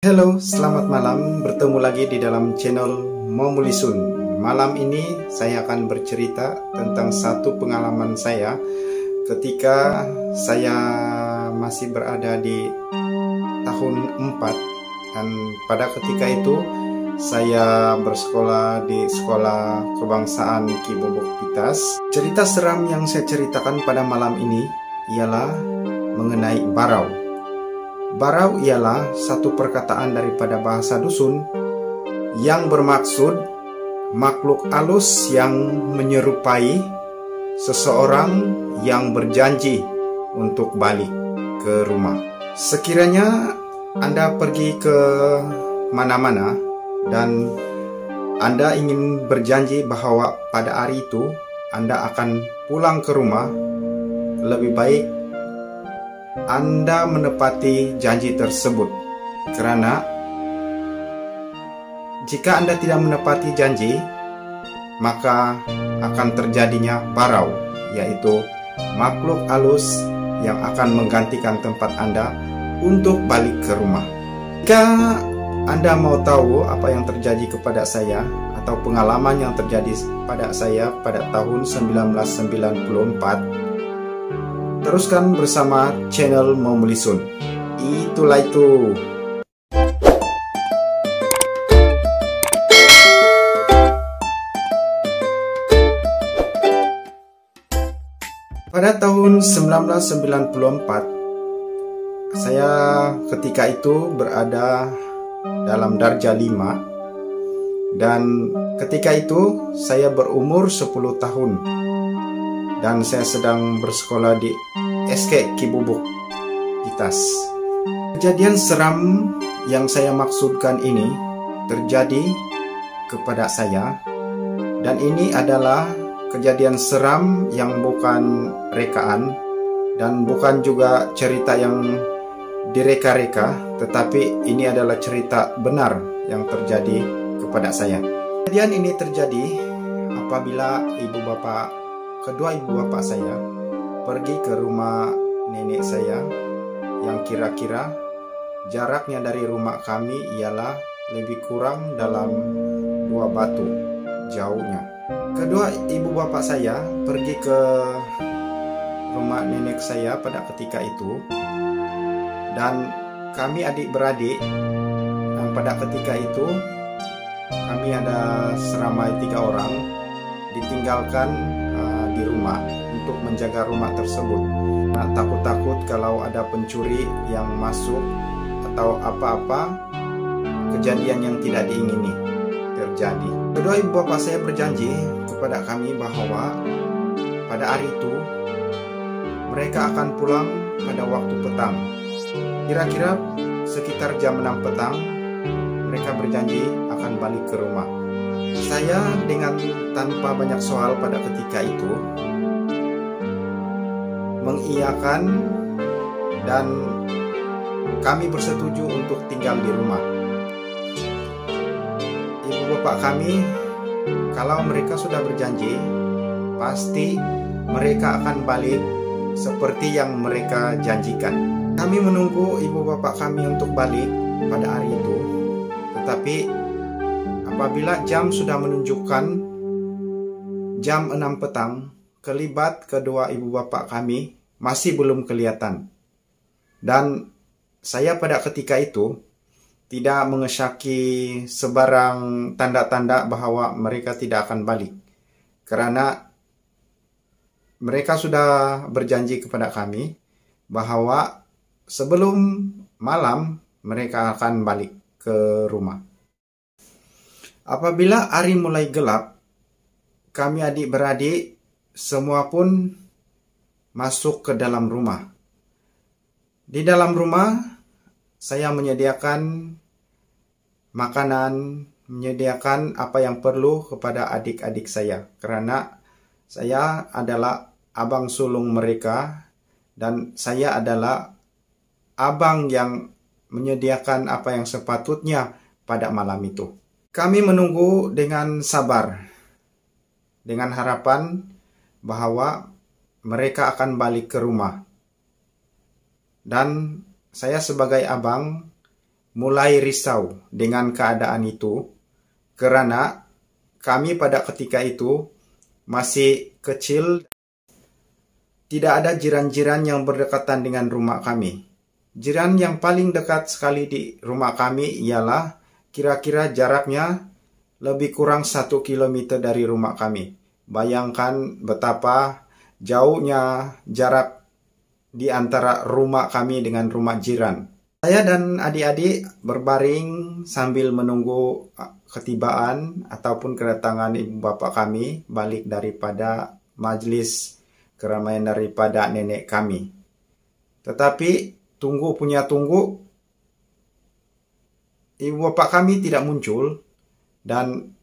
Halo, selamat malam. Bertemu lagi di dalam channel Momulisun. Malam ini saya akan bercerita tentang satu pengalaman saya ketika saya masih berada di tahun 4 dan pada ketika itu saya bersekolah di Sekolah Kebangsaan Ki Bobok Pitas. Cerita seram yang saya ceritakan pada malam ini ialah mengenai barau. Barau ialah satu perkataan daripada bahasa dusun yang bermaksud makhluk halus yang menyerupai seseorang yang berjanji untuk balik ke rumah. Sekiranya Anda pergi ke mana-mana dan Anda ingin berjanji bahwa pada hari itu Anda akan pulang ke rumah, lebih baik Anda menepati janji tersebut, karena jika Anda tidak menepati janji, maka akan terjadinya barau, yaitu makhluk halus yang akan menggantikan tempat Anda untuk balik ke rumah. Jika Anda mau tahu apa yang terjadi kepada saya atau pengalaman yang terjadi pada saya pada tahun 1994, teruskan bersama channel Momulisun. Itulah itu. Pada tahun 1994, saya ketika itu berada dalam darjah 5 dan ketika itu saya berumur 10 tahun. Dan saya sedang bersekolah di SK Ki Bobok Pitas. Kejadian seram yang saya maksudkan ini terjadi kepada saya, dan ini adalah kejadian seram yang bukan rekaan dan bukan juga cerita yang direka-reka, tetapi ini adalah cerita benar yang terjadi kepada saya. Kejadian ini terjadi apabila kedua ibu bapak saya pergi ke rumah nenek saya yang kira-kira jaraknya dari rumah kami ialah lebih kurang dalam 2 batu jauhnya. Kedua ibu bapak saya pergi ke rumah nenek saya pada ketika itu, dan kami adik-beradik yang pada ketika itu kami ada seramai 3 orang ditinggalkan di rumah untuk menjaga rumah tersebut. Nah, takut-takut kalau ada pencuri yang masuk atau apa-apa kejadian yang tidak diingini terjadi. Kedua ibu bapak saya berjanji kepada kami bahwa pada hari itu mereka akan pulang pada waktu petang. Kira-kira sekitar jam 6 petang mereka berjanji akan balik ke rumah. Saya dengan tanpa banyak soal pada ketika itu mengiyakan dan kami bersetuju untuk tinggal di rumah. Ibu bapak kami, kalau mereka sudah berjanji, pasti mereka akan balik seperti yang mereka janjikan. Kami menunggu ibu bapak kami untuk balik pada hari itu, tetapi apabila jam sudah menunjukkan jam 6 petang, kelibat kedua ibu bapak kami masih belum kelihatan. Dan saya pada ketika itu tidak mengesyaki sebarang tanda-tanda bahwa mereka tidak akan balik, karena mereka sudah berjanji kepada kami bahwa sebelum malam mereka akan balik ke rumah. Apabila hari mulai gelap, kami adik-beradik semua pun masuk ke dalam rumah. Di dalam rumah, saya menyediakan makanan, menyediakan apa yang perlu kepada adik-adik saya, karena saya adalah abang sulung mereka dan saya adalah abang yang menyediakan apa yang sepatutnya pada malam itu. Kami menunggu dengan sabar, dengan harapan bahwa mereka akan balik ke rumah. Dan saya sebagai abang mulai risau dengan keadaan itu, karena kami pada ketika itu masih kecil, tidak ada jiran-jiran yang berdekatan dengan rumah kami. Jiran yang paling dekat sekali di rumah kami ialah kira-kira jaraknya lebih kurang 1 kilometer dari rumah kami. Bayangkan betapa jauhnya jarak di antara rumah kami dengan rumah jiran. Saya dan adik-adik berbaring sambil menunggu ketibaan ataupun kedatangan ibu bapak kami balik daripada majelis keramaian daripada nenek kami. Tetapi tunggu, ibu bapak kami tidak muncul, dan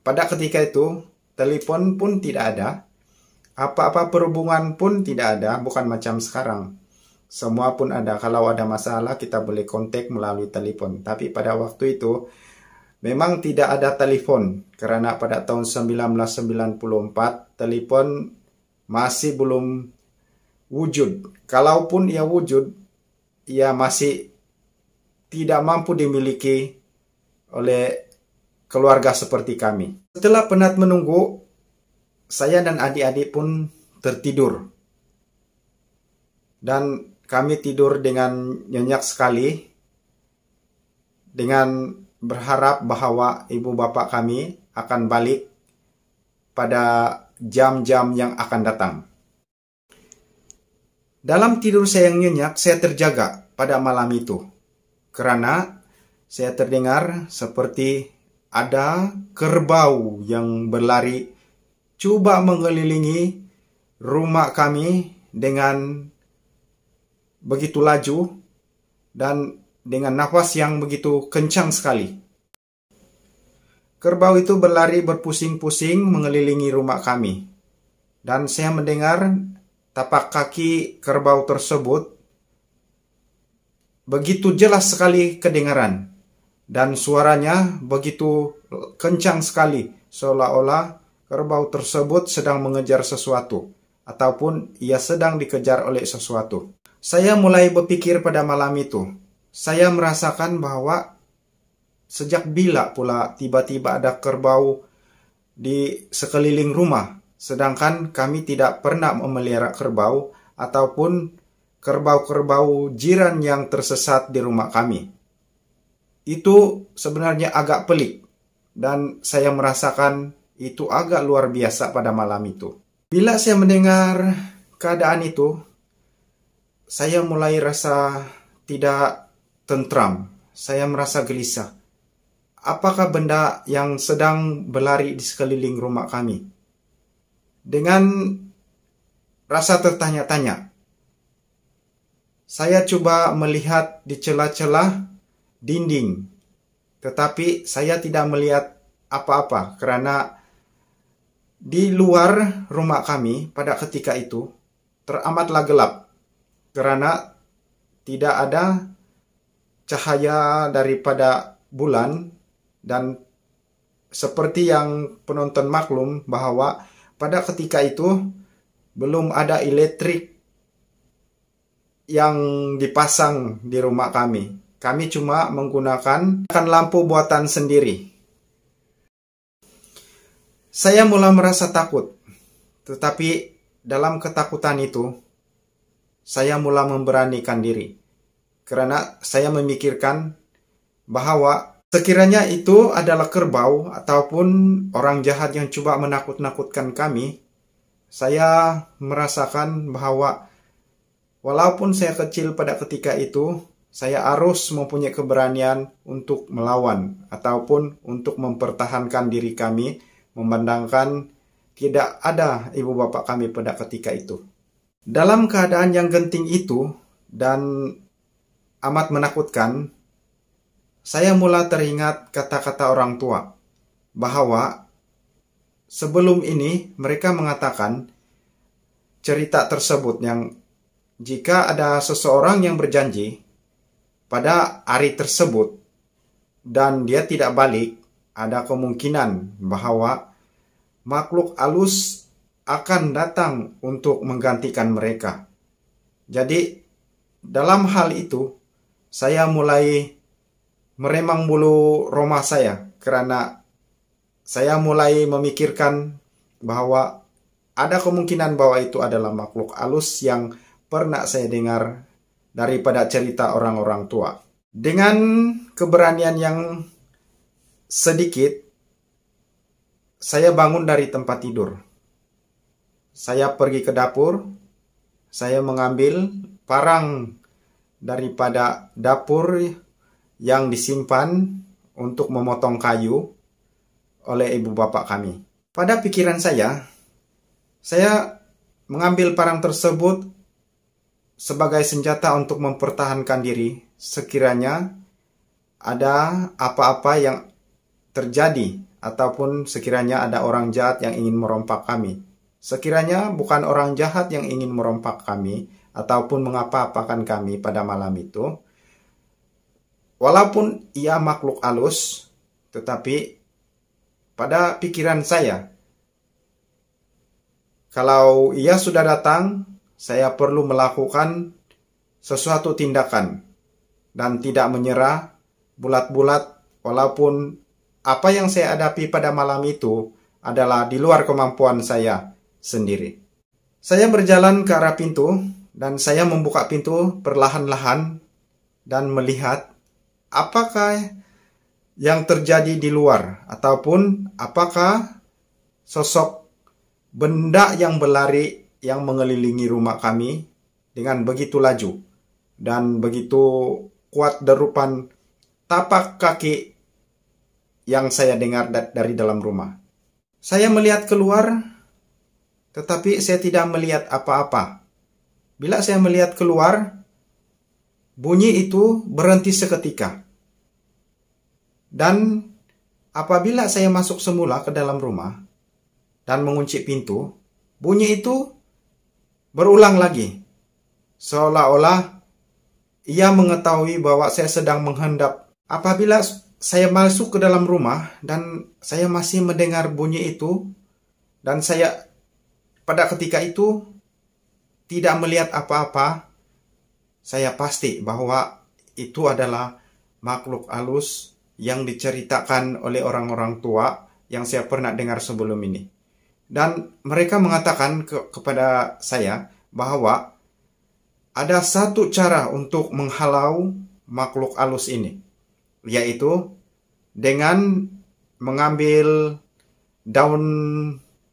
pada ketika itu telepon pun tidak ada, apa-apa perhubungan pun tidak ada, bukan macam sekarang. Semua pun ada, kalau ada masalah kita boleh kontak melalui telepon. Tapi pada waktu itu memang tidak ada telepon, karena pada tahun 1994 telepon masih belum wujud. Kalaupun ia wujud, ia masih tidak mampu dimiliki oleh keluarga seperti kami. Setelah penat menunggu, saya dan adik-adik pun tertidur. Dan kami tidur dengan nyenyak sekali, dengan berharap bahwa ibu bapak kami akan balik pada jam-jam yang akan datang. Dalam tidur saya yang nyenyak, saya terjaga pada malam itu, karena saya terdengar seperti ada kerbau yang berlari coba mengelilingi rumah kami dengan begitu laju dan dengan nafas yang begitu kencang sekali. Kerbau itu berlari berpusing-pusing mengelilingi rumah kami. Dan saya mendengar tapak kaki kerbau tersebut begitu jelas sekali kedengaran. Dan suaranya begitu kencang sekali, seolah-olah kerbau tersebut sedang mengejar sesuatu, ataupun ia sedang dikejar oleh sesuatu. Saya mulai berpikir pada malam itu, saya merasakan bahwa sejak bila pula tiba-tiba ada kerbau di sekeliling rumah, sedangkan kami tidak pernah memelihara kerbau ataupun kerbau-kerbau jiran yang tersesat di rumah kami. Itu sebenarnya agak pelik, dan saya merasakan itu agak luar biasa pada malam itu. Bila saya mendengar keadaan itu, saya mulai rasa tidak tentram. Saya merasa gelisah. Apakah benda yang sedang berlari di sekeliling rumah kami? Dengan rasa tertanya-tanya, saya coba melihat di celah-celah dinding, tetapi saya tidak melihat apa-apa, karena di luar rumah kami pada ketika itu teramatlah gelap, karena tidak ada cahaya daripada bulan. Dan seperti yang penonton maklum bahwa pada ketika itu belum ada elektrik yang dipasang di rumah kami. Kami cuma menggunakan lampu buatan sendiri. Saya mulai merasa takut, tetapi dalam ketakutan itu saya mulai memberanikan diri, karena saya memikirkan bahwa sekiranya itu adalah kerbau ataupun orang jahat yang coba menakut-nakutkan kami, saya merasakan bahwa walaupun saya kecil pada ketika itu, saya harus mempunyai keberanian untuk melawan ataupun untuk mempertahankan diri kami, memandangkan tidak ada ibu bapak kami pada ketika itu. Dalam keadaan yang genting itu dan amat menakutkan, saya mulai teringat kata-kata orang tua, bahwa sebelum ini mereka mengatakan cerita tersebut yang jika ada seseorang yang berjanji pada hari tersebut dan dia tidak balik, ada kemungkinan bahwa makhluk halus akan datang untuk menggantikan mereka. Jadi dalam hal itu saya mulai meremang bulu roma saya karena saya mulai memikirkan bahwa ada kemungkinan bahwa itu adalah makhluk halus yang pernah saya dengar daripada cerita orang-orang tua. Dengan keberanian yang sedikit, saya bangun dari tempat tidur. Saya pergi ke dapur, saya mengambil parang daripada dapur yang disimpan untuk memotong kayu oleh ibu bapak kami. Pada pikiran saya mengambil parang tersebut sebagai senjata untuk mempertahankan diri sekiranya ada apa-apa yang terjadi ataupun sekiranya ada orang jahat yang ingin merompak kami. Sekiranya bukan orang jahat yang ingin merompak kami ataupun mengapa-apakan kami pada malam itu, walaupun ia makhluk halus, tetapi pada pikiran saya, kalau ia sudah datang, saya perlu melakukan sesuatu tindakan dan tidak menyerah bulat-bulat walaupun apa yang saya hadapi pada malam itu adalah di luar kemampuan saya sendiri. Saya berjalan ke arah pintu dan saya membuka pintu perlahan-lahan dan melihat apakah yang terjadi di luar ataupun apakah sosok benda yang berlari yang mengelilingi rumah kami dengan begitu laju dan begitu kuat derupan tapak kaki yang saya dengar dari dalam rumah. Saya melihat keluar, tetapi saya tidak melihat apa-apa. Bila saya melihat keluar, bunyi itu berhenti seketika. Dan apabila saya masuk semula ke dalam rumah dan mengunci pintu, bunyi itu berulang lagi. Seolah-olah ia mengetahui bahwa saya sedang menghendap. Apabila saya masuk ke dalam rumah dan saya masih mendengar bunyi itu, dan saya pada ketika itu tidak melihat apa-apa, saya pasti bahwa itu adalah makhluk halus yang diceritakan oleh orang-orang tua yang saya pernah dengar sebelum ini. Dan mereka mengatakan kepada saya bahwa ada satu cara untuk menghalau makhluk halus ini, yaitu dengan mengambil daun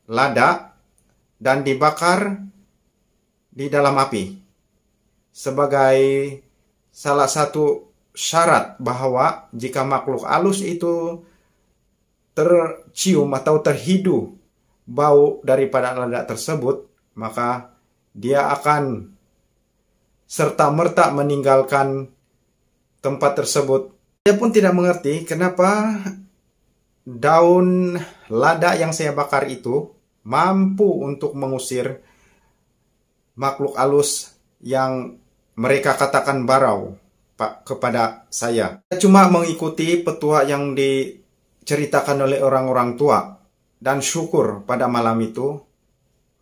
lada dan dibakar di dalam api sebagai salah satu syarat bahwa jika makhluk halus itu tercium atau terhidu bau daripada lada tersebut, maka dia akan serta-merta meninggalkan tempat tersebut. Saya pun tidak mengerti kenapa daun lada yang saya bakar itu mampu untuk mengusir makhluk halus yang mereka katakan barau kepada saya. Saya cuma mengikuti petua yang diceritakan oleh orang-orang tua dan syukur pada malam itu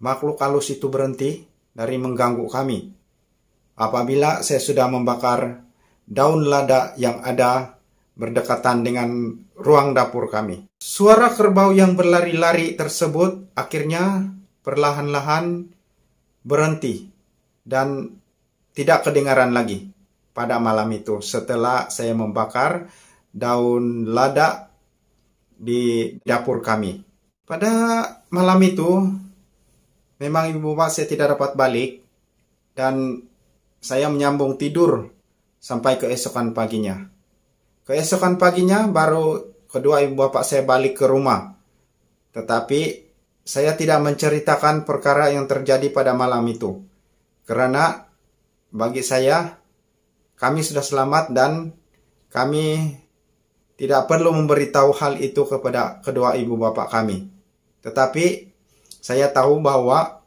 makhluk halus itu berhenti dari mengganggu kami. Apabila saya sudah membakar daun lada yang ada berdekatan dengan ruang dapur kami. Suara kerbau yang berlari-lari tersebut akhirnya perlahan-lahan berhenti dan tidak kedengaran lagi pada malam itu setelah saya membakar daun lada di dapur kami. Pada malam itu memang ibu bapak saya tidak dapat balik dan saya menyambung tidur sampai keesokan paginya. Keesokan paginya baru kedua ibu bapak saya balik ke rumah. Tetapi saya tidak menceritakan perkara yang terjadi pada malam itu. Karena bagi saya kami sudah selamat dan kami tidak perlu memberitahu hal itu kepada kedua ibu bapak kami. Tetapi saya tahu bahwa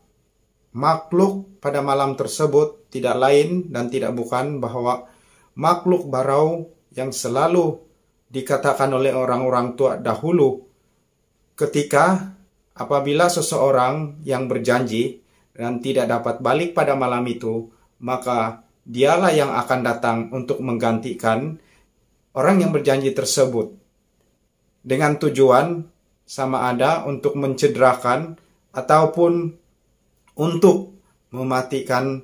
makhluk pada malam tersebut tidak lain dan tidak bukan bahwa makhluk barau yang selalu dikatakan oleh orang-orang tua dahulu ketika apabila seseorang yang berjanji dan tidak dapat balik pada malam itu, maka dialah yang akan datang untuk menggantikan orang yang berjanji tersebut dengan tujuan sama ada untuk mencederakan ataupun untuk mematikan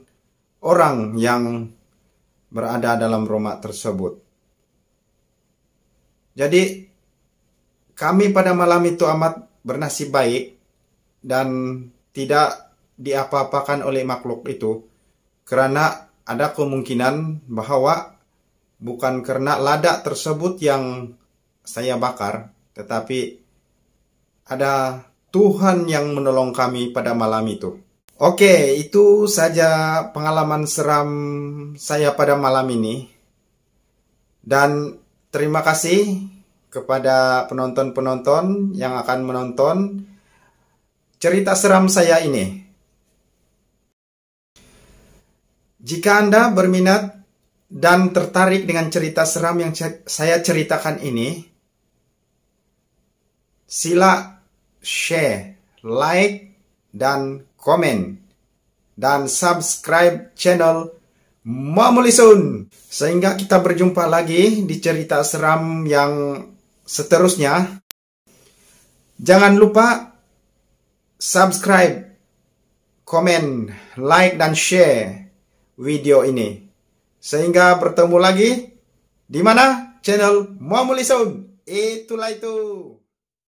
orang yang berada dalam rumah tersebut. Jadi kami pada malam itu amat bernasib baik dan tidak diapa-apakan oleh makhluk itu, karena ada kemungkinan bahwa bukan karena lada tersebut yang saya bakar, tetapi ada Tuhan yang menolong kami pada malam itu. Oke, itu saja pengalaman seram saya pada malam ini. Dan terima kasih kepada penonton-penonton yang akan menonton cerita seram saya ini. Jika Anda berminat dan tertarik dengan cerita seram yang saya ceritakan ini, sila share, like, dan komen, dan subscribe channel Mamulisun, sehingga kita berjumpa lagi di cerita seram yang seterusnya. Jangan lupa subscribe, komen, like, dan share video ini. Sehingga bertemu lagi di mana? Channel Mamulisun. Itulah itu.